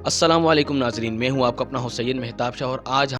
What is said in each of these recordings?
अस्सलाम वालेकुम नाज़रीन, मैं हूँ आपका अपना हुसैन मेहताब शाह और आज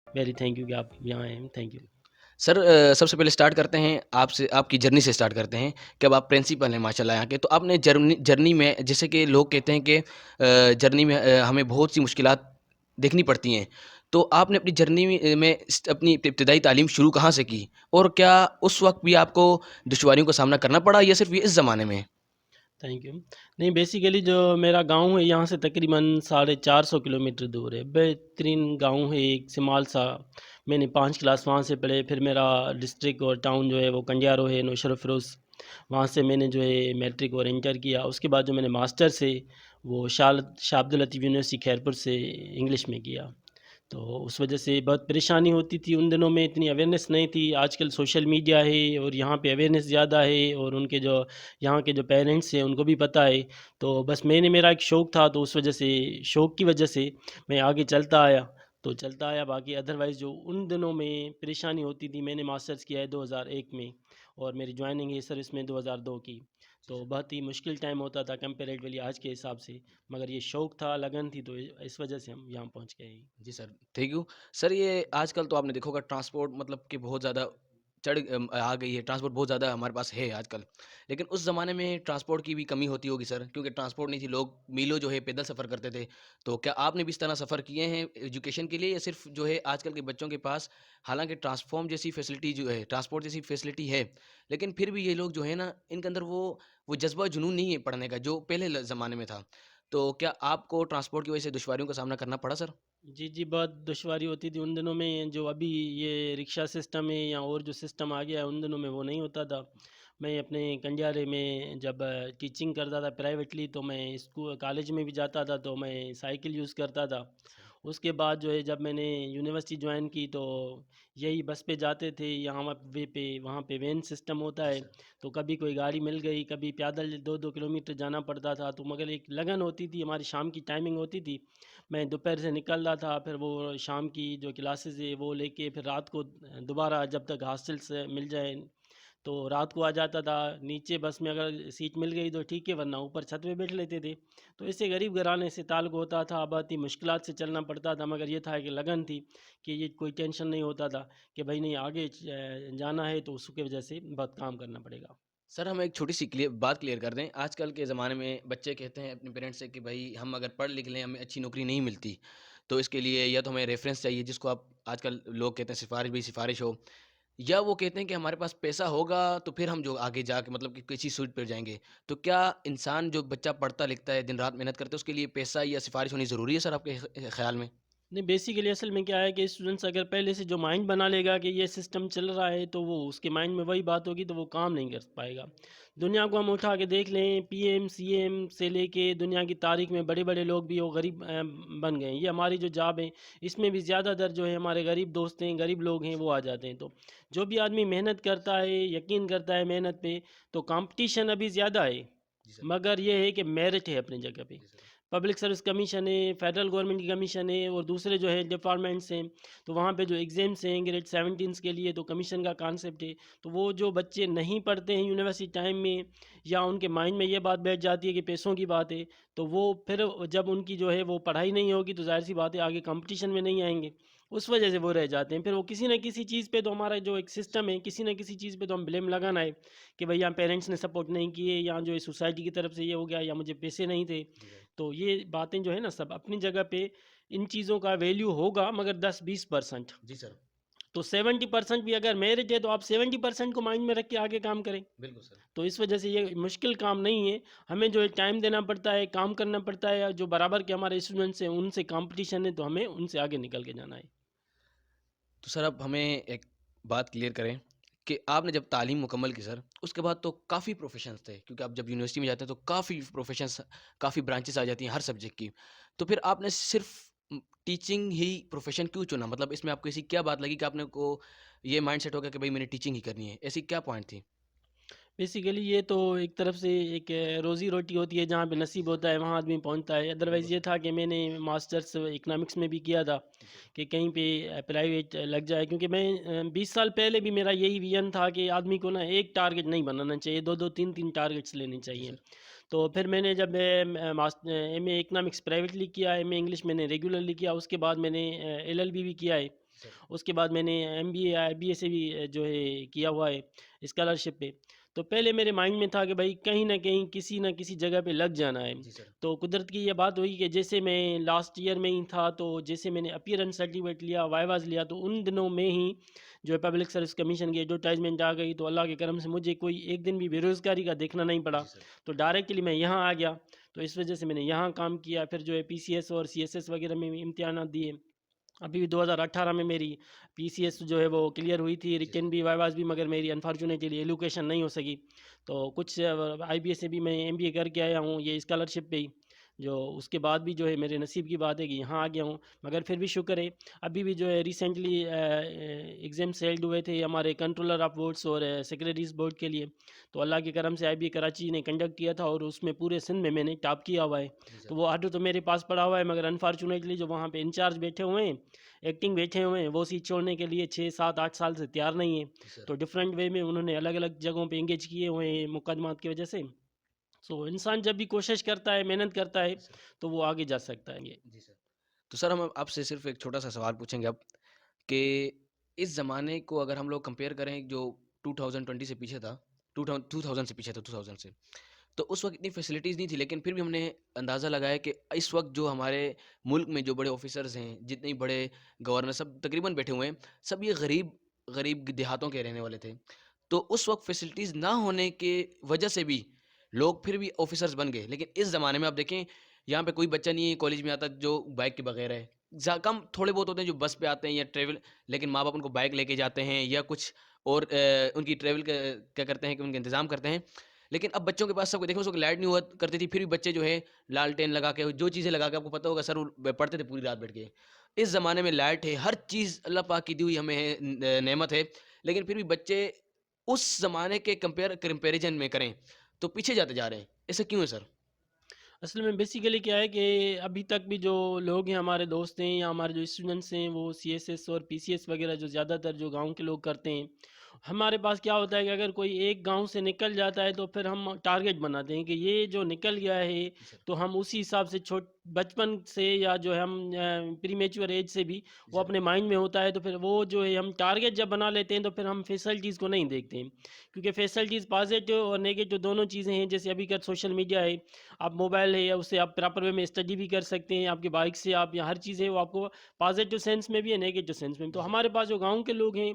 वेरी थैंक यू कि आप यहाँ आए हैं। Thank you. सर सबसे पहले स्टार्ट करते हैं आपसे आपकी जर्नी से स्टार्ट करते हैं कि अब आप प्रिंसिपल हैं माशाल्लाह यहाँ के। तो आपने जर्नी जर्नी में जैसे कि लोग कहते हैं कि जर्नी में हमें बहुत सी मुश्किलात देखनी पड़ती हैं। तो आपने अपनी जर्नी में अपनी इब्तिदाई तालीम शुरू कहाँ से की? और क्या उस वक़्त भी आपको दुश्वारियों का सामना करना पड़ा या सिर्फ़ ये इस ज़माने में? Thank you. नहीं, बेसिकली जो मेरा गांव है यहाँ से तकरीबन 450 किलोमीटर दूर है। बेहतरीन गांव है, एक सिमाल सा। मैंने 5 क्लास वहाँ से पढ़े। फिर मेरा डिस्ट्रिक्ट और टाउन जो है वो कंडियारो है, नौशर फिरोज़। वहाँ से मैंने जो है मैट्रिक और इंटर किया। उसके बाद जो मैंने मास्टर्स है वो शाह अब्दुल लतीफ़ यूनिवर्सिटी खैरपुर से इंग्लिश में किया। तो उस वजह से बहुत परेशानी होती थी। उन दिनों में इतनी अवेयरनेस नहीं थी। आजकल सोशल मीडिया है और यहाँ पे अवेयरनेस ज़्यादा है, और उनके जो यहाँ के जो पेरेंट्स हैं उनको भी पता है। तो बस मेरा एक शौक़ था, तो उस वजह से, शौक़ की वजह से मैं आगे चलता आया। तो चलता आया, बाकी अदरवाइज़ जो उन दिनों में परेशानी होती थी। मैंने मास्टर्स किया है 2001 में, और मेरी जॉइनिंग है सर्विस में 2002 की। तो बहुत ही मुश्किल टाइम होता था कंपैरेटिवली आज के हिसाब से, मगर ये शौक़ था, लगन थी, तो इस वजह से हम यहाँ पहुँच गए हैं। जी सर, थैंक यू। सर ये आजकल तो आपने देखा होगा ट्रांसपोर्ट मतलब कि बहुत ज़्यादा आ गई है, ट्रांसपोर्ट बहुत ज़्यादा हमारे पास है आजकल। लेकिन उस ज़माने में ट्रांसपोर्ट की भी कमी होती होगी सर, क्योंकि ट्रांसपोर्ट नहीं थी, लोग मीलों जो है पैदल सफ़र करते थे। तो क्या आपने भी इस तरह सफ़र किए हैं एजुकेशन के लिए या सिर्फ़ जो है आजकल के बच्चों के पास हालाँकि ट्रांसफ़ॉर्म जैसी फैसिलिटी जो है, ट्रांसपोर्ट जैसी फैसिलिटी है, लेकिन फिर भी ये लोग जो है ना, इनके अंदर वो जज़्बा जुनून नहीं है पढ़ने का, जो पहले ज़माने में था। तो क्या आपको ट्रांसपोर्ट की वजह से दुश्वारियों का सामना करना पड़ा सर? जी, जी, बहुत दुश्वारी होती थी उन दिनों में। जो अभी ये रिक्शा सिस्टम है या और जो सिस्टम आ गया है, उन दिनों में वो नहीं होता था। मैं अपने कंडियारे में जब टीचिंग करता था प्राइवेटली, तो मैं स्कूल कॉलेज में भी जाता था, तो मैं साइकिल यूज़ करता था। उसके बाद जो है जब मैंने यूनिवर्सिटी जॉइन की, तो यही बस पे जाते थे। यहाँ वे पे वहाँ पे वैन सिस्टम होता जी है। सर। तो कभी कोई गाड़ी मिल गई, कभी पैदल 2-2 किलोमीटर जाना पड़ता था। तो मगर एक लगन होती थी, हमारी शाम की टाइमिंग होती थी। मैं दोपहर से निकल रहा था, फिर वो शाम की जो क्लासेस है वो लेके फिर रात को दोबारा जब तक हॉस्टल से मिल जाए, तो रात को आ जाता था। नीचे बस में अगर सीट मिल गई तो ठीक है, वरना ऊपर छत पे बैठ लेते थे। तो इससे गरीब घराने से ताल्लुक़ होता था, बहुत ही मुश्किलात से चलना पड़ता था, मगर ये था कि लगन थी, कि ये कोई टेंशन नहीं होता था कि भाई नहीं आगे जाना है, तो उसकी वजह से बहुत काम करना पड़ेगा। सर हम एक छोटी-सी बात क्लियर कर दें। आजकल के ज़माने में बच्चे कहते हैं अपने पेरेंट्स से कि भाई हम अगर पढ़ लिख लें, हमें अच्छी नौकरी नहीं मिलती। तो इसके लिए या तो हमें रेफ़रेंस चाहिए जिसको आप आजकल लोग कहते हैं सिफ़ारिश भी सिफ़ारिश हो, या वो कहते हैं कि हमारे पास पैसा होगा तो फिर हम जो आगे जाके मतलब कि किसी सीट पर जाएँगे। तो क्या इंसान जो बच्चा पढ़ता लिखता है, दिन-रात मेहनत करता है उसके लिए पैसा या सिफ़ारिश होनी ज़रूरी है सर आपके ख़्याल में? नहीं, बेसिकली असल में क्या है कि स्टूडेंट्स अगर पहले से जो माइंड बना लेगा कि ये सिस्टम चल रहा है, तो वो उसके माइंड में वही बात होगी, तो वो काम नहीं कर पाएगा। दुनिया को हम उठा के देख लें, पीएम सीएम से लेके दुनिया की तारीख में बड़े बड़े लोग भी वो गरीब बन गए हैं। ये हमारी जो जॉब है, इसमें भी ज़्यादातर जो है हमारे गरीब दोस्त हैं, गरीब लोग हैं, वो आ जाते हैं। तो जो भी आदमी मेहनत करता है, यकीन करता है मेहनत पे, तो कंपटीशन अभी ज़्यादा है, जी सर। मगर ये है कि मेरिट है अपनी जगह पे। जी सर। पब्लिक सर्विस कमीशन है, फेडरल गवर्नमेंट की कमीशन है और दूसरे जो है डिपार्टमेंट्स हैं, तो वहाँ पे जो एग्ज़ाम्स हैं ग्रेड 17 के लिए तो कमीशन का कॉन्सेप्ट है। तो वो जो बच्चे नहीं पढ़ते हैं यूनिवर्सिटी टाइम में या उनके माइंड में ये बात बैठ जाती है कि पैसों की बात है, तो वो फिर जब उनकी जो है वो पढ़ाई नहीं होगी तो ज़ाहिर-सी बात है आगे कॉम्पिटिशन में नहीं आएँगे। उस वजह से वो रह जाते हैं। फिर वो किसी न किसी चीज़ पे तो हमारा जो एक सिस्टम है, किसी न किसी चीज़ पे तो हम ब्लेम लगाना है कि भई यहाँ पेरेंट्स ने सपोर्ट नहीं किए या जो है सोसाइटी की तरफ से ये हो गया या मुझे पैसे नहीं थे। जी सर। तो ये बातें जो है ना सब अपनी जगह पे इन चीज़ों का वैल्यू होगा मगर 10-20%। जी सर। तो 70% भी अगर मेरिट है तो आप 70% को माइंड में रख के आगे काम करें। बिल्कुल सर। तो इस वजह से ये मुश्किल काम नहीं है। हमें जो है टाइम देना पड़ता है, काम करना पड़ता है, या जो बराबर के हमारे स्टूडेंट्स हैं उनसे कॉम्पिटिशन है तो हमें उनसे आगे निकल के जाना है। तो सर अब हमें एक बात क्लियर करें कि आपने जब तालीम मुकम्मल की सर, उसके बाद तो काफ़ी प्रोफ़ेशंस थे क्योंकि आप जब यूनिवर्सिटी में जाते हैं तो काफ़ी प्रोफ़ेशंस, काफ़ी ब्रांचेस आ जाती हैं हर सब्जेक्ट की। तो फिर आपने सिर्फ़ टीचिंग ही प्रोफ़ेशन क्यों चुना? मतलब इसमें आपको ऐसी क्या बात लगी कि आपने को ये माइंडसेट हो गया कि भई मैंने टीचिंग ही करनी है? ऐसी क्या पॉइंट थी? बेसिकली ये तो एक तरफ से एक रोज़ी रोटी होती है, जहाँ पे जी नसीब सर। होता है वहाँ आदमी पहुँचता है। बिल्कुल अदरवाइज़ ये सर। था कि मैंने मास्टर्स इकोनॉमिक्स में भी किया था जी सर। कि कहीं पे प्राइवेट लग जाए, क्योंकि मैं 20 साल पहले भी मेरा यही विज़न था कि आदमी को ना एक टारगेट नहीं बनाना चाहिए, 2-2 3-3 टारगेट्स लेने जी चाहिए। सर। तो फिर मैंने जब एमए इकोनॉमिक्स प्राइवेटली किया, एमए इंग्लिश मैंने रेगुलरली किया, उसके बाद मैंने एलएलबी भी किया है। जी सर। उसके बाद मैंने एमबीए आईबीए से भी जो है किया हुआ है स्कॉलरशिप पे। तो पहले मेरे माइंड में था कि भाई कहीं न कहीं किसी न किसी जगह पे लग जाना है। जी सर। तो कुदरत की ये बात हुई कि जैसे मैं लास्ट ईयर में ही था, तो जैसे मैंने अपीयरेंस सर्टिफिकेट लिया, वाइवास लिया, तो उन दिनों में ही जो है पब्लिक सर्विस कमीशन की एडवर्टाइज़मेंट आ गई। तो अल्लाह के करम से मुझे कोई एक दिन भी बेरोज़गारी का देखना नहीं पड़ा। जी सर। तो डायरेक्टली मैं यहाँ आ गया। तो इस वजह से मैंने यहाँ काम किया। फिर जो है पीसीएस और सीएसएस वगैरह में भी इम्तिहानात दिए। अभी भी 2018 में मेरी पीसीएस जो है वो क्लियर हुई थी, जी रिटन सर। भी वाइवास भी, मगर मेरी अनफॉर्चुनेटली एलोकेशन नहीं हो सकी। तो कुछ आईबीएस से भी मैं एमबीए करके आया हूँ, ये स्कॉलरशिप पे ही। जो उसके बाद भी जो है मेरे नसीब की बात है कि यहाँ आ गया हूँ, मगर फिर भी शुक्र है। अभी भी जो है रिसेंटली एग्ज़ाम सेल्ड हुए थे हमारे कंट्रोलर ऑफ बोर्ड्स और सेक्रेटरीज बोर्ड के लिए। तो अल्लाह के करम से आईबीए कराची ने कंडक्ट किया था और उसमें पूरे सिंध में मैंने टॉप किया हुआ है। जी तो सर। वो ऑर्डर तो मेरे पास पड़ा हुआ है, मगर अनफॉर्चुनेटली जो वहाँ पे इंचार्ज बैठे हुए हैं, एक्टिंग बैठे हुए हैं, वो सीट छोड़ने के लिए 6, 7, 8 साल से तैयार नहीं है। जी सर। तो डिफरेंट वे में उन्होंने अलग-अलग जगहों पे एंगेज किए हुए हैं मुकदमात की वजह से। सो इंसान जब भी कोशिश करता है, मेहनत करता है, जी सर। तो वो आगे जा सकता है। ये जी सर। तो सर हम आपसे सिर्फ़ एक छोटा-सा सवाल पूछेंगे अब कि इस ज़माने को अगर हम लोग कंपेयर करें जो 2020 से पीछे था, 2000 से पीछे था 2000 से, तो उस वक़्त इतनी फैसिलिटीज़ नहीं थी, लेकिन फिर भी हमने अंदाज़ा लगाया कि इस वक़्त जो हमारे मुल्क में जो बड़े ऑफ़िसर्स हैं, जितने बड़े गवर्नर सब तकरीबन बैठे हुए हैं, सब ये गरीब गरीब देहातों के रहने वाले थे। तो उस वक़्त फैसिलिटीज़ ना होने के वजह से भी लोग फिर भी ऑफ़िसर्स बन गए। लेकिन इस ज़माने में आप देखें, यहाँ पे कोई बच्चा नहीं है कॉलेज में आता जो बाइक के बगैर है। कम थोड़े बहुत होते हैं जो बस पे आते हैं या ट्रैवल, लेकिन माँ-बाप उनको बाइक लेके जाते हैं या कुछ और उनकी ट्रैवल क क्या करते हैं कि उनका इंतज़ाम करते हैं। लेकिन अब बच्चों के पास सब देखो उस वक़्त लाइट नहीं हुआ करती थी, फिर भी बच्चे जो है लालटेन लगा के जो चीज़ें लगा के आपको पता होगा सर वो पढ़ते थे पूरी रात बैठ के। इस ज़माने में लाइट है, हर चीज़ अल्लाह पाक की दी हुई हमें है नेमत है, लेकिन फिर भी बच्चे उस ज़माने के कंपैरिज़न में करें, तो पीछे जाते जा रहे हैं। ऐसा क्यों है सर? असल में बेसिकली क्या है कि अभी तक भी जो लोग हैं, हमारे दोस्त हैं या हमारे जो स्टूडेंट्स हैं, वो सीएसएस और पीसीएस वगैरह जो ज़्यादातर जो गांव के लोग करते हैं। हमारे पास क्या होता है कि अगर कोई एक गांव से निकल जाता है तो फिर हम टारगेट बनाते हैं कि ये जो निकल गया है, जी सर। तो हम उसी हिसाब से छोट बचपन से या जो है हम प्रीमेच्योर एज से भी जी वो सर। अपने माइंड में होता है। तो फिर वो जो है हम टारगेट जब बना लेते हैं तो फिर हम फैसिलिटीज़ को नहीं देखते हैं, क्योंकि फैसिलिटीज़ पॉजिटिव और नेगेटिव दोनों चीज़ें हैं। जैसे अभी का सोशल मीडिया है, आप मोबाइल है या उससे आप प्रॉपर वे में स्टडी भी कर सकते हैं, आपकी बाइक से आप या हर चीज़ है वो आपको पॉजिटिव सेंस में भी है, नेगेटिव सेंस में भी। तो जी सर। हमारे पास जो गाँव के लोग हैं,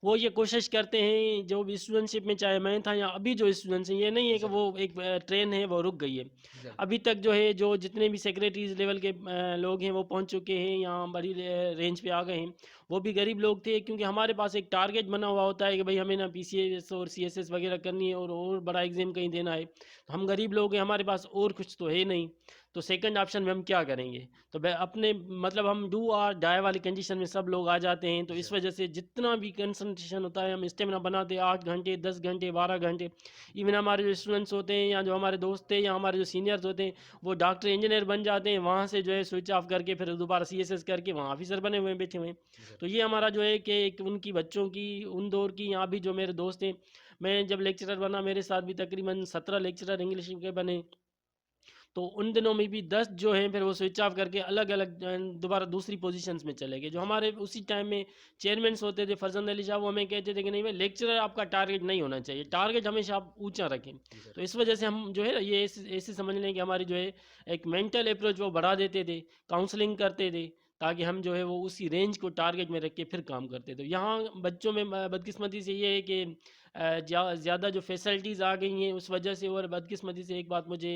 वो ये कोशिश करते हैं, जो भी स्टूडेंटशिप में चाहे मैं था या अभी जो स्टूडेंट्स हैं, ये नहीं जी है कि सर। वो एक ट्रेन है वो रुक गई है। जी सर। अभी तक जो है जो जितने भी सेक्रेटरीज लेवल के लोग हैं वो पहुंच चुके हैं, यहाँ बड़ी रेंज पे आ गए हैं। वो भी गरीब लोग थे, क्योंकि हमारे पास एक टारगेट बना हुआ होता है कि भाई हमें ना पीसीएस और सीएसएस वगैरह करनी है और बड़ा एग्ज़ाम कहीं देना है। तो हम गरीब लोग हैं, हमारे पास और कुछ तो है नहीं, तो सेकंड ऑप्शन में हम क्या करेंगे? तो ब अपने मतलब हम डू और डाई वाली कंडीशन में सब लोग आ जाते हैं, तो जी इस सर। वजह से जितना भी कंसंट्रेशन होता है हम स्टेमिना बनाते हैं 8 घंटे, 10 घंटे, 12 घंटे। इवन हमारे जो स्टूडेंट्स होते हैं या जो हमारे दोस्त हैं या हमारे जो सीनियर्स होते हैं, वो डॉक्टर, इंजीनियर बन जाते हैं, वहाँ से जो है स्विच ऑफ करके फिर दोबारा सीएसएस करके वहाँ ऑफिसर बने हुए हैं, बैठे हुए हैं। जी सर। तो ये हमारा जो है कि एक उनकी बच्चों की उन दौर की, यहाँ भी जो मेरे दोस्त हैं, मैं जब लेक्चरर बना मेरे साथ भी तकरीबन 17 लेक्चरर इंग्लिश के बने। तो उन दिनों में भी 10 जो हैं फिर वो स्विच ऑफ करके अलग-अलग दोबारा दूसरी पोज़ीशंस में चले गए। जो जी, हमारे उसी टाइम में चेयरमैन्स होते थे, फरजंद अली साहब, वो हमें कहते थे कि नहीं भाई लेक्चरर आपका टारगेट नहीं होना चाहिए, टारगेट हमेशा आप ऊँचा रखें। जी सर। तो इस वजह से हम जो है ना ये ऐसे ऐसे समझ लें कि हमारी जो है एक मेंटल अप्रोच वो बढ़ा देते थे, काउंसलिंग करते थे, ताकि हम जो है वो उसी रेंज को टारगेट में रख के फिर काम करते। तो यहाँ बच्चों में बदकिस्मती से ये है कि ज़्यादा जो फैसिलिटीज़ आ गई हैं उस वजह से, और बदकिस्मती से एक बात मुझे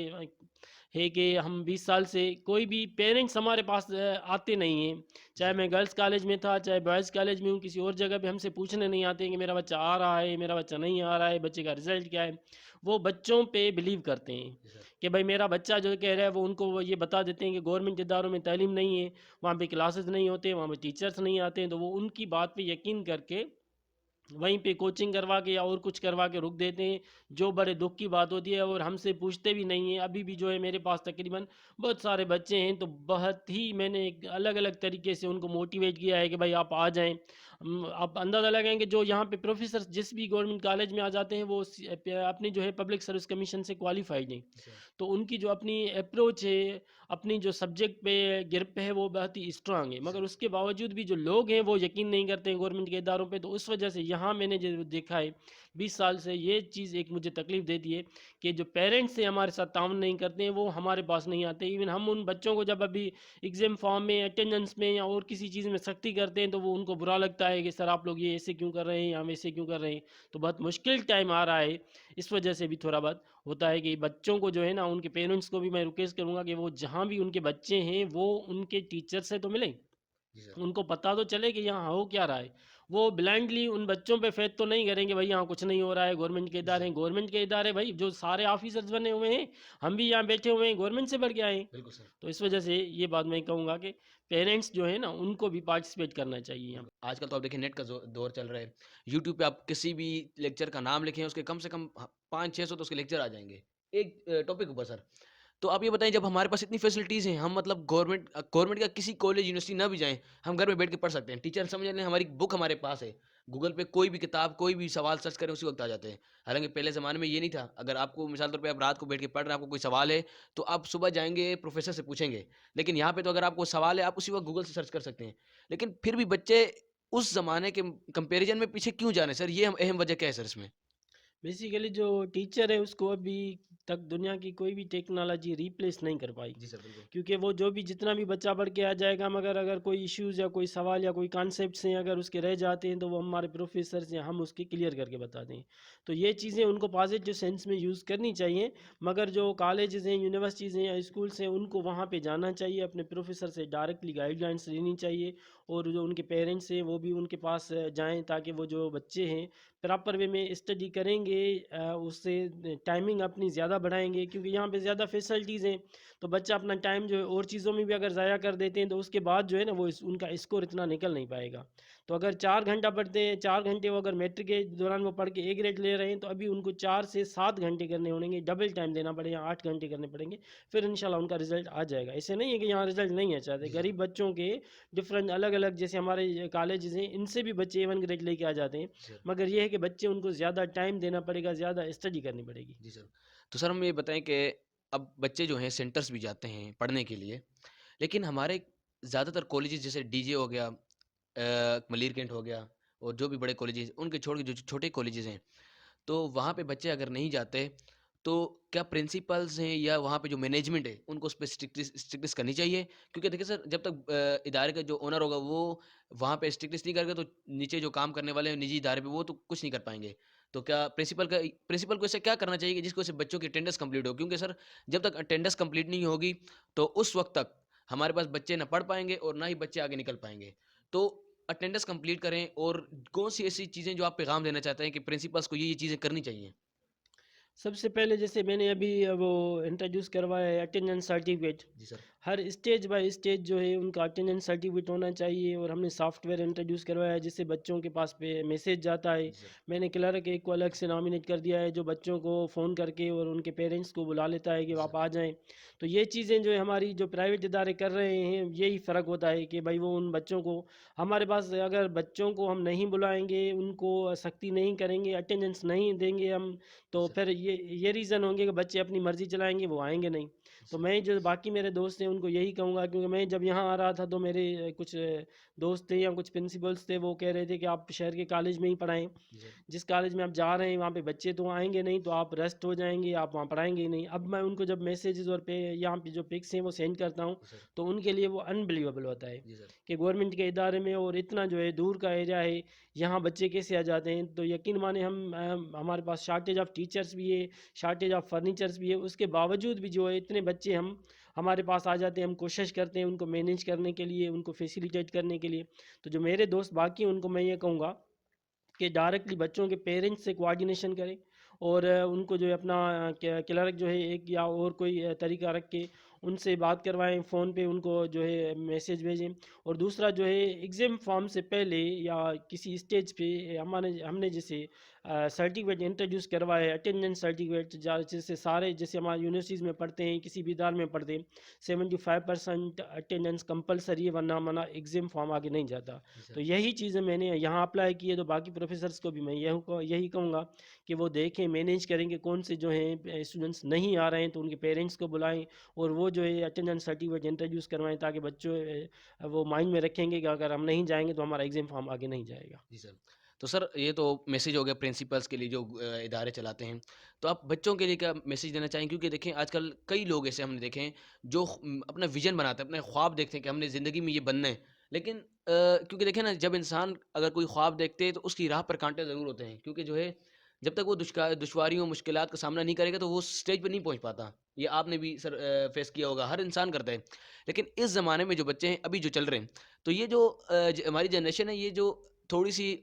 है कि हम 20 साल से कोई भी पेरेंट्स हमारे पास आते नहीं हैं। जी चाहे सर। मैं गर्ल्स कॉलेज में था, चाहे बॉयज़ कॉलेज में हूँ, किसी और जगह पे हमसे पूछने नहीं आते हैं कि मेरा बच्चा आ रहा है, मेरा बच्चा नहीं आ रहा है, बच्चे का रिज़ल्ट क्या है। वो बच्चों पे बिलीव करते हैं जी सर। कि भाई मेरा बच्चा जो कह रहा है वो उनको वो ये बता देते हैं कि गवर्नमेंट इदारों में तालीम नहीं है, वहाँ पे क्लासेस नहीं होते, वहाँ पे टीचर्स नहीं आते हैं, तो वो उनकी बात पे यकीन करके वहीं पे कोचिंग करवा के या और कुछ करवा के रुक देते हैं, जो बड़े दुःख की बात होती है, और हमसे पूछते भी नहीं हैं। अभी भी जो है मेरे पास तकरीबन बहुत सारे बच्चे हैं, तो बहुत ही मैंने एक अलग-अलग तरीके से उनको मोटिवेट किया है कि भाई आप आ जाएँ। आप अंदाज़ा लगाएँगे जो यहाँ पे प्रोफ़ेसर्स जिस भी गवर्नमेंट कॉलेज में आ जाते हैं वो अपनी जो है पब्लिक सर्विस कमीशन से क्वालिफ़ाइड हैं। जी सर। तो उनकी जो अपनी अप्रोच है, अपनी जो सब्जेक्ट पे ग्रिप है वो बहुत ही स्ट्रॉन्ग है। जी मगर सर। उसके बावजूद भी जो लोग हैं वो यकीन नहीं करते हैं गवर्नमेंट के इदारों पे। तो उस वजह से यहाँ मैंने जो देखा है 20 साल से, ये चीज़ एक मुझे तकलीफ़ देती है कि जो पेरेंट्स हैं हमारे साथ ताउन नहीं करते हैं, वो हमारे पास नहीं आते। इवन हम उन बच्चों को जब अभी एग्ज़ाम फॉर्म में, अटेंडेंस में या और किसी चीज़ में सख्ती करते हैं, तो वो उनको बुरा लगता है कि सर आप लोग ये ऐसे क्यों कर रहे हैं या वैसे क्यों कर रहे हैं। तो बहुत मुश्किल टाइम आ रहा है, इस वजह से भी थोड़ा बहुत होता है कि बच्चों को जो है ना, उनके पेरेंट्स को भी मैं रिक्वेस्ट करूँगा कि वो जहाँ भी उनके बच्चे हैं, वो उनके टीचर से तो मिलें। जी सर। उनको पता तो चले कि यहाँ हो क्या रहा है। वो ब्लाइंडली उन बच्चों पे फ़ेथ तो नहीं करेंगे, भई यहाँ कुछ नहीं हो रहा है, गवर्नमेंट के जी इदारे सर। हैं। गवर्नमेंट के इदारे भई जो सारे ऑफ़िसर्स बने हुए हैं, हम भी यहाँ बैठे हुए हैं, गवर्नमेंट से बढ़ के आए हैं। बिल्कुल सर। तो इस वजह से ये बात मैं कहूँगा कि पेरेंट्स जो है ना, उनको भी पार्टिसिपेट करना चाहिए यहाँ। बिल्कुल। आजकल तो आप देखिए नेट का दौर चल रहा है। यूट्यूब पे आप किसी भी लेक्चर का नाम लिखें, उसके कम से कम 500-600 तो उसके लेक्चर आ जाएँगे। एक टॉपिक ऊपर सर। तो आप ये बताइए जब हमारे पास इतनी फैसिलिटीज़ हैं, हम मतलब गवर्नमेंट का किसी कॉलेज, यूनिवर्सिटी ना भी जाएँ, हम घर में बैठ के पढ़ सकते हैं। टीचर समझ लें हमारी बुक हमारे पास है। गूगल पे कोई भी किताब, कोई भी सवाल सर्च करें उसी वक़्त आ जाते हैं। हालाँकि पहले ज़माने में ये नहीं था। अगर आपको मिसाल के तौर पे आप रात को बैठ के पढ़ रहे हैं, आपको कोई सवाल है, तो आप सुबह जाएँगे प्रोफ़ेसर से पूछेंगे। लेकिन यहाँ पे तो अगर आपको सवाल है, आप उसी वक़्त गूगल से सर्च कर सकते हैं। लेकिन फिर भी बच्चे उस ज़माने के कंपैरिज़न में पीछे क्यों जा रहे हैं सर? ये हम अहम वजह क्या है सर इसमें? बेसिकली जो टीचर है उसको अभी तक दुनिया की कोई भी टेक्नोलॉजी रिप्लेस नहीं कर पाई, जी सर, बिल्कुल। क्योंकि वो जो भी जितना भी बच्चा बढ़ के आ जाएगा, मगर अगर कोई इश्यूज या कोई सवाल या कोई कॉन्सेप्ट्स हैं अगर उसके रह जाते हैं, तो वो हमारे प्रोफेसर से हम उसके क्लियर करके बताते हैं। तो ये चीज़ें उनको पॉजिटिव सेंस में यूज़ करनी चाहिए। मगर जो कॉलेजेस हैं, यूनिवर्सिटीज़ हैं या स्कूल्स हैं, उनको वहाँ पे जाना चाहिए, अपने प्रोफेसर से डायरेक्टली गाइडलाइंस लेनी चाहिए, और जो उनके पेरेंट्स हैं वो भी उनके पास जाएँ, ताकि वो जो बच्चे हैं प्रॉपर वे में स्टडी करेंगे, उससे टाइमिंग अपनी ज़्यादा बढ़ाएँगे, क्योंकि यहाँ पे ज़्यादा फैसिलिटीज़ हैं। तो बच्चा अपना टाइम जो है और चीज़ों में भी अगर ज़ाया कर देते हैं, तो उसके बाद जो है ना वो उनका स्कोर इतना निकल नहीं पाएगा। तो अगर 4 घंटा पढ़ते हैं, 4 घंटे वो अगर मैट्रिक के दौरान वो पढ़ के ए ग्रेड ले रहे हैं, तो अभी उनको 4 से 7 घंटे करने होंगे, डबल टाइम देना पड़ेगा, 8 घंटे करने पड़ेंगे, फिर इंशाल्लाह उनका रिज़ल्ट आ जाएगा। ऐसे नहीं है कि यहाँ रिज़ल्ट नहीं है चाहते, जी सर। गरीब बच्चों के डिफरेंट अलग-अलग जैसे हमारे कॉलेजेस हैं, इनसे भी बच्चे ए1 ग्रेड लेके आ जाते हैं। जी सर। मगर ये है कि बच्चे उनको ज़्यादा टाइम देना पड़ेगा, ज़्यादा स्टडी करनी पड़ेगी। जी सर। तो सर हम ये बताएँ कि अब बच्चे जो हैं सेंटर्स भी जाते हैं पढ़ने के लिए, लेकिन हमारे ज़्यादातर कॉलेजेस जैसे डीजे हो गया, मलीर कैंट हो गया और जो भी बड़े कॉलेजेस उनके छोड़ के जो छोटे कॉलेजेस हैं, तो वहाँ पे बच्चे अगर नहीं जाते, तो क्या प्रिंसिपल्स हैं या वहाँ पे जो मैनेजमेंट है, उनको उस पे स्ट्रिक्टनेस करनी चाहिए? क्योंकि देखिए सर, जब तक इदारे का जो ओनर होगा, वो वहाँ पे स्ट्रिक्टनेस नहीं करेगा, तो नीचे जो काम करने वाले हैं निजी इदारे पे, वो तो कुछ नहीं कर पाएँगे। तो क्या प्रिंसिपल को ऐसा क्या करना चाहिए कि जिसकी वजह से बच्चों की अटेंडेंस कंप्लीट हो? क्योंकि सर, जब तक अटेंडेंस कंप्लीट नहीं होगी, तो उस वक़्त तक हमारे पास बच्चे ना पढ़ पाएँगे और ना ही बच्चे आगे निकल पाएँगे। तो अटेंडेंस कंप्लीट करें और कौन-सी ऐसी चीज़ें जो आप पैगाम देना चाहते हैं कि प्रिंसिपल्स को ये चीज़ें करनी चाहिए? सबसे पहले जैसे मैंने अभी वो इंट्रोड्यूस करवाया है अटेंडेंस सर्टिफिकेट। जी सर। हर स्टेज बाय स्टेज जो है उनका अटेंडेंस सर्टिफिकेट होना चाहिए, और हमने सॉफ्टवेयर इंट्रोड्यूस करवाया है जिससे बच्चों के पास पे मैसेज जाता है। जी सर। मैंने क्लर्क एक को अलग से नॉमिनेट कर दिया है जो बच्चों को फ़ोन करके और उनके पेरेंट्स को बुला लेता है कि जी आप सर। आ जाएं। तो ये चीज़ें जो है हमारी जो प्राइवेट इदारे कर रहे हैं, यही फ़र्क होता है कि भाई वो उन बच्चों को, हमारे पास अगर बच्चों को हम नहीं बुलाएंगे, उनको सख्ती नहीं करेंगे, अटेंडेंस नहीं देंगे हम, जी तो सर। फिर ये रीज़न होंगे कि बच्चे अपनी मर्ज़ी चलाएँगे, वो आएँगे नहीं। जी तो सर। मैं जो बाकी मेरे दोस्त हैं उनको यही कहूँगा, क्योंकि मैं जब यहाँ आ रहा था तो मेरे कुछ दोस्त थे या कुछ प्रिंसिपल्स थे, वो कह रहे थे कि आप शहर के कॉलेज में ही पढ़ाएँ। जी सर। जिस कॉलेज में आप जा रहे हैं वहाँ पे बच्चे तो आएँगे नहीं, तो आप रेस्ट हो जाएँगे, आप वहाँ पढ़ाएँगे ही नहीं। अब मैं उनको जब मैसेजेज़ और पे यहाँ पे जो पिक्स हैं वो सेंड करता हूँ, जी सर। तो उनके लिए वो अनबिलीवेबल होता है जी सर। कि गवर्नमेंट के इदारे में और इतना जो है दूर का एरिया है, यहाँ बच्चे कैसे आ जाते हैं। तो यकीन माने हमारे पास शॉर्टेज ऑफ टीचर्स भी है, शॉर्टेज ऑफ फर्नीचर्स भी है, उसके बावजूद भी जो है इतने बच्चे हम हमारे पास आ जाते हैं। हम कोशिश करते हैं उनको मैनेज करने के लिए, उनको फैसिलिटेट करने के लिए। तो जो मेरे दोस्त बाकी हैं उनको मैं ये कहूँगा कि डायरेक्टली बच्चों के पेरेंट्स से कोऑर्डिनेशन करें, और उनको जो है अपना क्लर्क जो है एक या और कोई तरीका रख के उनसे बात करवाएं, फ़ोन पे उनको जो है मैसेज भेजें। और दूसरा जो है एग्ज़ाम फॉर्म से पहले या किसी स्टेज पे हमारे हमने जैसे सर्टिफिकेट इंट्रोड्यूस करवाया है, अटेंडेंस सर्टिफिकेट, जैसे सारे जैसे हमारे यूनिवर्सिटीज़ में पढ़ते हैं, किसी भी इदारे में पढ़ते हैं, 75% अटेंडेंस कंपलसरी है, वरना हमारा एग्ज़ाम फॉर्म आगे नहीं जाता। जी तो सर। यही चीज़ें मैंने यहाँ अप्लाई की है, तो बाकी प्रोफेसर्स को भी मैं यही कहूँगा कि वो देखें, मैनेज करेंगे कौन से जो हैं स्टूडेंट्स नहीं आ रहे हैं तो उनके पेरेंट्स को बुलाएं, और वो जो है अटेंडेंस सर्टिफिकेट इंट्रोड्यूस करवाएं, ताकि बच्चों वो माइंड में रखेंगे कि अगर हम नहीं जाएंगे तो हमारा एग्ज़ाम फॉर्म आगे नहीं जाएगा। जी सर। तो सर ये तो मैसेज हो गया प्रिंसिपल्स के लिए जो इदारे चलाते हैं। तो आप बच्चों के लिए क्या मैसेज देना चाहेंगे? क्योंकि देखें आजकल कई लोग ऐसे हमने देखे हैं जो अपना विज़न बनाते हैं, अपने ख्वाब देखते हैं कि हमने ज़िंदगी में ये बनना है। लेकिन क्योंकि देखें ना जब इंसान अगर कोई ख्वाब देखते हैं तो उसकी राह पर काँटे ज़रूर होते हैं। क्योंकि जो है जब तक वो दुश्वारियों, मुश्किलात का सामना नहीं करेगा तो वो स्टेज पे नहीं पहुँच पाता। ये आपने भी सर फेस किया होगा, हर इंसान करता है। लेकिन इस ज़माने में जो बच्चे हैं, अभी जो चल रहे हैं, तो ये जो हमारी जनरेशन है, ये जो थोड़ी-सी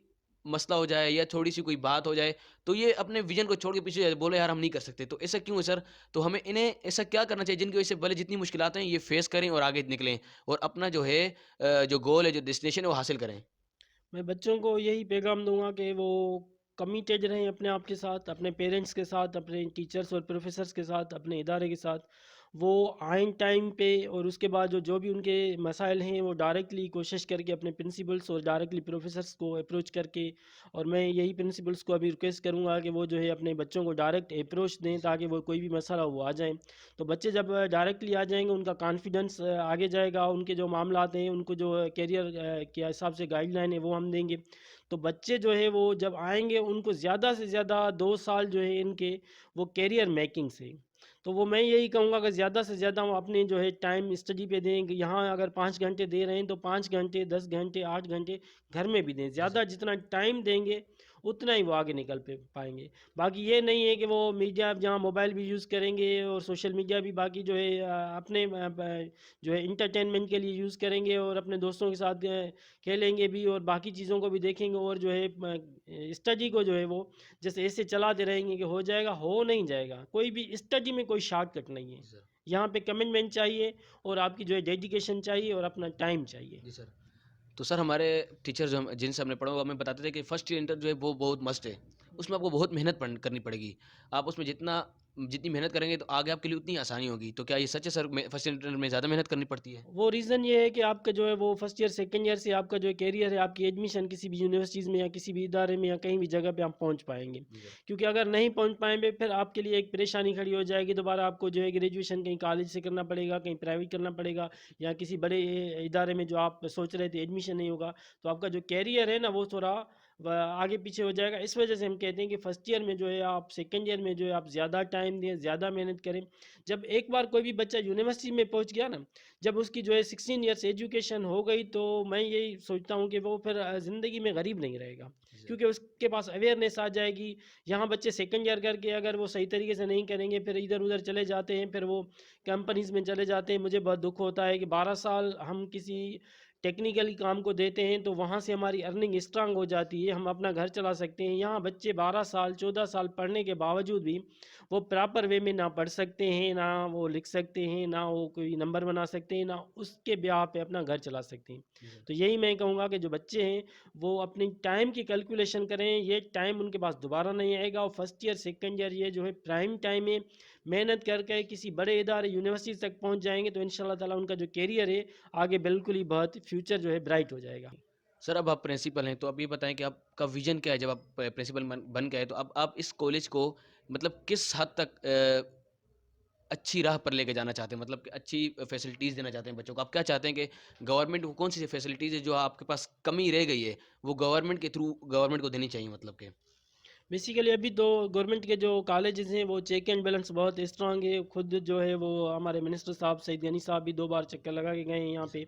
मसला हो जाए या थोड़ी-सी कोई बात हो जाए, तो ये अपने विज़न को छोड़ के पीछे बोले यार हम नहीं कर सकते। तो ऐसा क्यों है सर? तो हमें इन्हें ऐसा क्या करना चाहिए जिनकी वज़ह से भले जितनी मुश्किलात हैं ये फ़ेस करें और आगे निकलें और अपना जो है जो गोल है, जो डेस्टिनेशन है वो हासिल करें? मैं बच्चों को यही पैगाम दूँगा कि वो कमिटेड रहें अपने आप के साथ, अपने पेरेंट्स के साथ, अपने टीचर्स और प्रोफ़ेसर्स के साथ, अपने इदारे के साथ। वो आइन टाइम पे, और उसके बाद जो भी उनके मसाइल हैं वो डायरेक्टली कोशिश करके अपने प्रिंसिपल्स और डायरेक्टली प्रोफ़ेसर्स को अप्रोच करके, और मैं यही प्रिंसिपल्स को अभी रिक्वेस्ट करूँगा कि वो जो है अपने बच्चों को डायरेक्ट अप्रोच जी दें, सर। ताकि वो कोई भी मसला हो वो आ जाएँ। तो बच्चे जब डायरेक्टली आ जाएँगे, उनका कॉन्फिडेंस आगे जाएगा, उनके जो मामलात हैं, उनको जो करियर के हिसाब से गाइडलाइन है वो हम देंगे। तो बच्चे जो है वो जब आएँगे, उनको ज़्यादा से ज़्यादा 2 साल जो है इनके, वो करियर मेकिंग से। तो वो मैं यही कहूँगा कि ज़्यादा से ज़्यादा वो अपने जो है टाइम स्टडी पे दें, कि यहाँ अगर 5 घंटे दे रहे हैं तो 5 घंटे, 10 घंटे, 8 घंटे घर में भी दें। जी सर। ज़्यादा जितना टाइम देंगे, उतना ही वो आगे निकल पे पाएँगे। बाकी ये नहीं है कि वो मीडिया जहाँ मोबाइल भी यूज़ करेंगे, और सोशल मीडिया भी बाकी जो है अपने जो है एंटरटेनमेंट के लिए यूज़ करेंगे, और अपने दोस्तों के साथ खेलेंगे भी, और बाकी चीज़ों को भी देखेंगे, और जो है स्टडी को जो है वो जैसे ऐसे चलाते रहेंगे कि हो जाएगा, हो नहीं जाएगा। कोई भी स्टडी में कोई शॉर्टकट नहीं है। जी सर। यहाँ पे कमिटमेंट चाहिए, और आपकी जो है डेडिकेशन चाहिए, और अपना टाइम चाहिए। जी सर। तो सर हमारे टीचर जो हम जिनसे हमने पढ़ा वो हमें बताते थे कि फर्स्ट ईयर इंटर जो है वो बहुत मस्ट है। उसमें आपको बहुत मेहनत करनी पड़ेगी। आप उसमें जितनी मेहनत करेंगे तो आगे आपके लिए उतनी आसानी होगी। तो क्या ये सच है सर फर्स्ट ईयर इंटर में ज़्यादा मेहनत करनी पड़ती है? वो रीज़न ये है कि आपका जो है वो फर्स्ट ईयर, सेकंड ईयर से आपका जो है करियर है, आपकी एडमिशन किसी भी यूनिवर्सिटीज़ में या किसी भी इदारे में या कहीं भी जगह पे आप पहुँच पाएँगे। जी सर। क्योंकि अगर नहीं पहुँच पाएँगे, फिर आपके लिए एक परेशानी खड़ी हो जाएगी, दोबारा आपको जो है ग्रेजुएशन कहीं कॉलेज से करना पड़ेगा, कहीं प्राइवेट करना पड़ेगा, या किसी बड़े इदारे में जो आप सोच रहे थे एडमिशन नहीं होगा। तो आपका जो करियर है ना वो थोड़ा आगे पीछे हो जाएगा। इस वजह से हम कहते हैं कि फर्स्ट ईयर में जो है आप, सेकंड ईयर में जो है आप ज़्यादा टाइम दें, ज़्यादा मेहनत करें। जब एक बार कोई भी बच्चा यूनिवर्सिटी में पहुँच गया ना, जब उसकी जो है 16 ईयर्स एजुकेशन हो गई, तो मैं यही सोचता हूँ कि वो फिर ज़िंदगी में गरीब नहीं रहेगा। जी सर। क्योंकि उसके पास अवेयरनेस आ जाएगी। यहाँ बच्चे सेकंड ईयर करके अगर वो सही तरीके से नहीं करेंगे, फिर इधर-उधर चले जाते हैं, फिर वो कंपनीज़ में चले जाते हैं। मुझे बहुत दुःख होता है कि 12 साल हम किसी टेक्निकली काम को देते हैं तो वहाँ से हमारी अर्निंग स्ट्रांग हो जाती है, हम अपना घर चला सकते हैं। यहाँ बच्चे 12 साल 14 साल पढ़ने के बावजूद भी वो प्रॉपर वे में ना पढ़ सकते हैं, ना वो लिख सकते हैं, ना वो कोई नंबर बना सकते हैं, ना उसके ब्याह पे अपना घर चला सकते हैं। तो यही मैं कहूँगा कि जो बच्चे हैं वो अपनी टाइम की कैलकुलेशन करें, ये टाइम उनके पास दोबारा नहीं आएगा। और फर्स्ट ईयर सेकंड ईयर ये जो है प्राइम टाइम है, मेहनत करके किसी बड़े इदारे यूनिवर्सिटी तक पहुंच जाएंगे तो इंशाल्लाह ताला उनका जो कैरियर है आगे बिल्कुल ही बहुत फ्यूचर जो है ब्राइट हो जाएगा। सर अब आप प्रिंसिपल हैं, तो अब ये बताएँ कि आपका विज़न क्या है जब आप प्रिंसिपल बन गए, तो अब आप इस कॉलेज को मतलब किस हद तक अच्छी राह पर लेके जाना चाहते हैं? मतलब कि अच्छी फैसिलिटीज़ देना चाहते हैं बच्चों को। आप क्या चाहते हैं कि गवर्नमेंट को कौन-सी फैसिलिटीज़ है जो आपके पास कमी रह गई है, वो गवर्नमेंट के थ्रू गवर्नमेंट को देनी चाहिए मतलब कि? बेसिकली अभी तो गवर्नमेंट के जो कॉलेजेस हैं वो चेक एंड बैलेंस बहुत स्ट्रांग है। खुद जो है वो हमारे मिनिस्टर साहब सईद गनी साहब भी 2 बार चक्कर लगा के गए हैं यहाँ पे,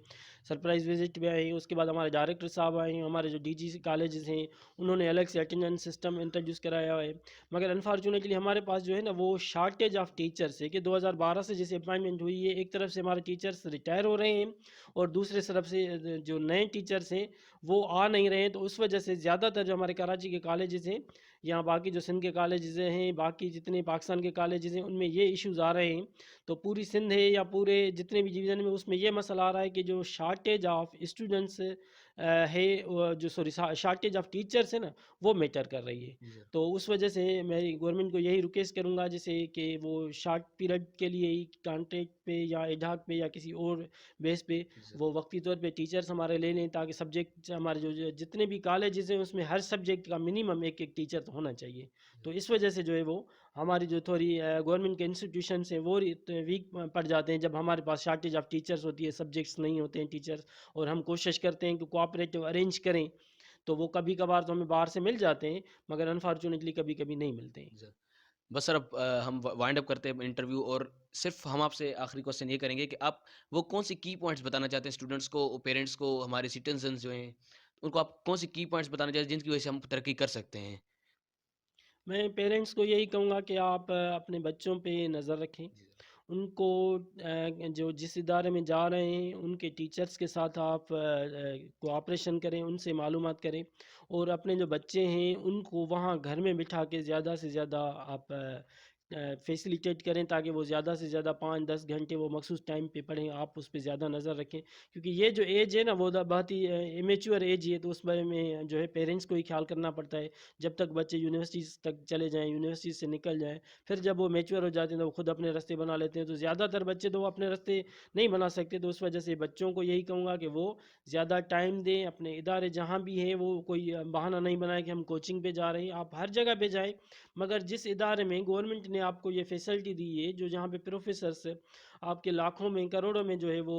सरप्राइज़ विजिट भी आए हैं। उसके बाद हमारे डायरेक्टर साहब आए हैं, हमारे जो डीजी कॉलेजेस हैं उन्होंने अलग से अटेंडेंस सिस्टम इंट्रोड्यूस कराया है। मगर अनफॉर्चुनेटली हमारे पास जो है ना वो शॉर्टेज ऑफ टीचर्स है कि 2012 से जैसे अपॉइंटमेंट हुई है, एक तरफ से हमारे टीचर्स रिटायर हो रहे हैं और दूसरे तरफ से जो नए टीचर्स हैं वो आ नहीं रहे हैं। तो उस वजह से ज़्यादातर जो हमारे कराची के कॉलेजेस हैं या बाकी जो सिंध के कॉलेजेस हैं, बाकी जितने पाकिस्तान के कॉलेजेस हैं, उनमें ये इश्यूज़ आ रहे हैं। तो पूरी सिंध है या पूरे जितने भी डिवीज़न में उसमें ये मसला आ रहा है कि जो शॉर्टेज ऑफ स्टूडेंट्स है, जो सॉरी शॉर्टेज ऑफ टीचर्स है ना, वो मैटर कर रही है। जी सर। तो उस वजह से मैं गवर्नमेंट को यही रिक्वेस्ट करूँगा जैसे कि वो शॉर्ट पीरियड के लिए ही कॉन्ट्रैक्ट पे या एडहॉक पे या किसी और बेस पे जी सर। वो वक्ती तौर पे टीचर्स हमारे ले लें, ताकि सब्जेक्ट हमारे जो जितने भी कॉलेजेस हैं उसमें हर सब्जेक्ट का मिनिमम एक एक टीचर तो होना चाहिए। तो इस वजह से जो है वो हमारी जो थोड़ी गवर्नमेंट के इंस्टीट्यूशंस हैं वो वीक पड़ जाते हैं जब हमारे पास शॉर्टेज ऑफ टीचर्स होती है, सब्जेक्ट्स नहीं होते हैं टीचर्स। और हम कोशिश करते हैं कि कोऑपरेटिव अरेंज करें तो वो कभी कभार तो हमें बाहर से मिल जाते हैं, मगर अनफॉर्चुनेटली कभी कभी नहीं मिलते हैं। जी सर। बस सर अब हम वाइंड अप करते हैं इंटरव्यू, और सिर्फ़ हम आपसे आखिरी क्वेश्चन ये करेंगे कि आप वो कौन-सी की पॉइंट्स बताना चाहते हैं स्टूडेंट्स को, पेरेंट्स को, हमारे सिटिज़न्स जो हैं, उनको आप कौन-सी की पॉइंट्स बताना चाहते हैं जिनकी वजह से हम तरक्की कर सकते हैं? मैं पेरेंट्स को यही कहूँगा कि आप अपने बच्चों पे नज़र रखें। जी सर। उनको जो जिस इदारे में जा रहे हैं उनके टीचर्स के साथ आप कोऑपरेशन करें, उनसे मालूमात करें और अपने जो बच्चे हैं उनको वहाँ घर में बिठा के ज़्यादा से ज़्यादा आप फैसिलिटेट करें ताकि वो ज़्यादा से ज़्यादा 5-10 घंटे वो मखसूस टाइम पे पढ़ें। आप उस पे ज़्यादा नज़र रखें क्योंकि ये जो एज है ना वो बहुत ही इमेच्योर एज है, तो उस बारे में जो है पेरेंट्स को ही ख्याल करना पड़ता है। जब तक बच्चे यूनिवर्सिटीज़ तक चले जाएँ, यूनिवर्सिटी से निकल जाएँ, फिर जब वो मैच्योर हो जाते हैं तो वो खुद अपने रास्ते बना लेते हैं। तो ज़्यादातर बच्चे तो वो अपने रास्ते नहीं बना सकते, तो उस वजह से बच्चों को यही कहूँगा कि वो ज़्यादा टाइम दें। अपने इदारे जहाँ भी है वो कोई बहाना नहीं बनाए कि हम कोचिंग पे जा रहे हैं। आप हर जगह पे जाएँ, मगर जिस इदारे में गवर्नमेंट ने आपको ये फैसिलिटी दी है, जो जहाँ पे प्रोफेसर्स आपके लाखों में करोड़ों में जो है वो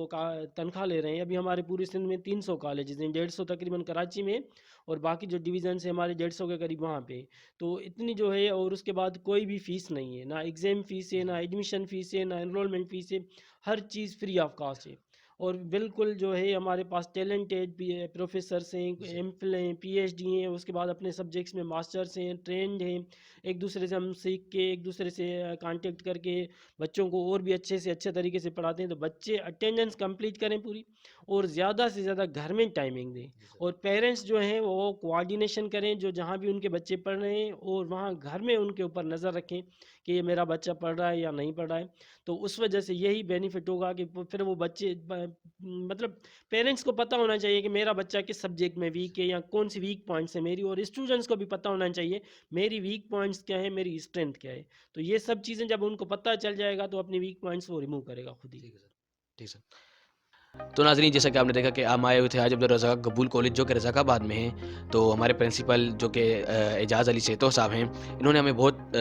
तनख्वाह ले रहे हैं। अभी हमारे पूरी सिंध में 300 कॉलेजेस हैं, 150 तकरीबन कराची में और बाकी जो डिवीज़न है हमारे 150 के करीब वहाँ पे। तो इतनी जो है और उसके बाद कोई भी फ़ीस नहीं है, ना एग्ज़ाम फ़ीस है, ना एडमिशन फ़ीस है, ना एनरोलमेंट फ़ीस है, हर चीज़ फ्री ऑफ कॉस्ट है। और बिल्कुल जो है हमारे पास टैलेंटेड प्रोफेसर्स हैं, जी सर। एमफिल हैं, पीएचडी हैं, उसके बाद अपने सब्जेक्ट्स में मास्टर्स हैं, ट्रेंड हैं। एक दूसरे से हम सीख के एक दूसरे से कांटेक्ट करके बच्चों को और भी अच्छे से अच्छे तरीके से पढ़ाते हैं। तो बच्चे अटेंडेंस कंप्लीट करें पूरी और ज़्यादा से ज़्यादा घर में टाइमिंग दें। जी सर। और पेरेंट्स जो हैं वो कोऑर्डिनेशन करें, जो जहाँ भी उनके बच्चे पढ़ रहे हैं और वहाँ घर में उनके ऊपर नज़र रखें कि ये मेरा बच्चा पढ़ रहा है या नहीं पढ़ रहा है। तो उस वजह से यही बेनिफिट होगा कि फिर वो बच्चे मतलब पेरेंट्स को पता होना चाहिए कि मेरा बच्चा किस सब्जेक्ट में वीक है या कौन सी वीक पॉइंट्स है मेरी, और स्टूडेंट्स को भी पता होना चाहिए मेरी वीक पॉइंट्स क्या है, मेरी स्ट्रेंथ क्या है। तो ये सब चीज़ें जब उनको पता चल जाएगा तो अपनी वीक पॉइंट्स वो रिमूव करेगा खुद ही। ठीक है सर। ठीक सर। तो नाज़रीन, जैसा कि आपने देखा कि हम आए हुए थे आज अब्दुल रज़ाक कबूल कॉलेज जो कि रज़ाकाबाद में है। तो हमारे प्रिंसिपल जो कि एजाज़ अली सेतो साहब हैं, इन्होंने हमें बहुत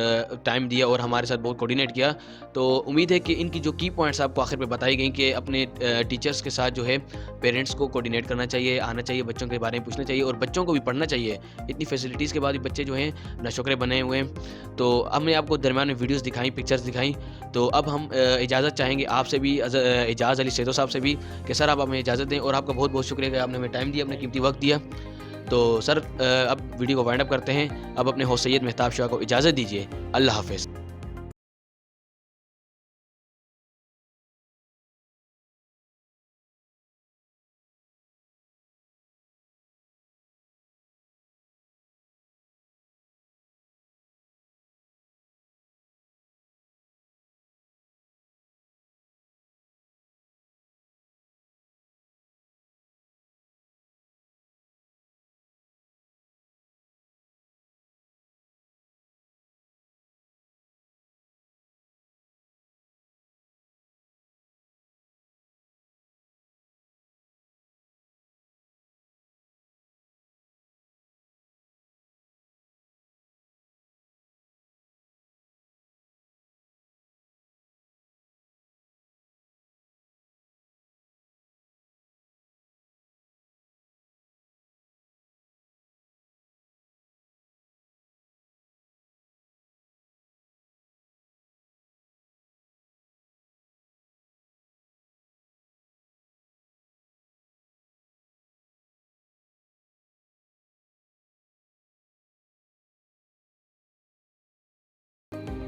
टाइम दिया और हमारे साथ बहुत कोऑर्डिनेट किया। तो उम्मीद है कि इनकी जो की पॉइंट्स आपको आखिर में बताई गई कि अपने टीचर्स के साथ जो है पेरेंट्स को कोऑर्डिनेट करना चाहिए, आना चाहिए, बच्चों के बारे में पूछना चाहिए और बच्चों को भी पढ़ना चाहिए। इतनी फैसिलिटीज़ के बाद भी बच्चे जो हैं नाशुक्रे बने हुए हैं। तो हमने आपको दरमियान में वीडियोज़ दिखाई, पिक्चर्स दिखाई। तो अब हम इजाज़त चाहेंगे आपसे भी, एजाज़ अली सेतो साहब से भी, कि सर आप हमें इजाज़त दें। और आपका बहुत बहुत शुक्रिया कि आपने हमें टाइम दिया, अपना कीमती वक्त दिया। तो सर अब वीडियो को वाइंड अप करते हैं। अब अपने होस्ट सैयद मेहताब शाह को इजाज़त दीजिए। अल्लाह हाफ़िज़।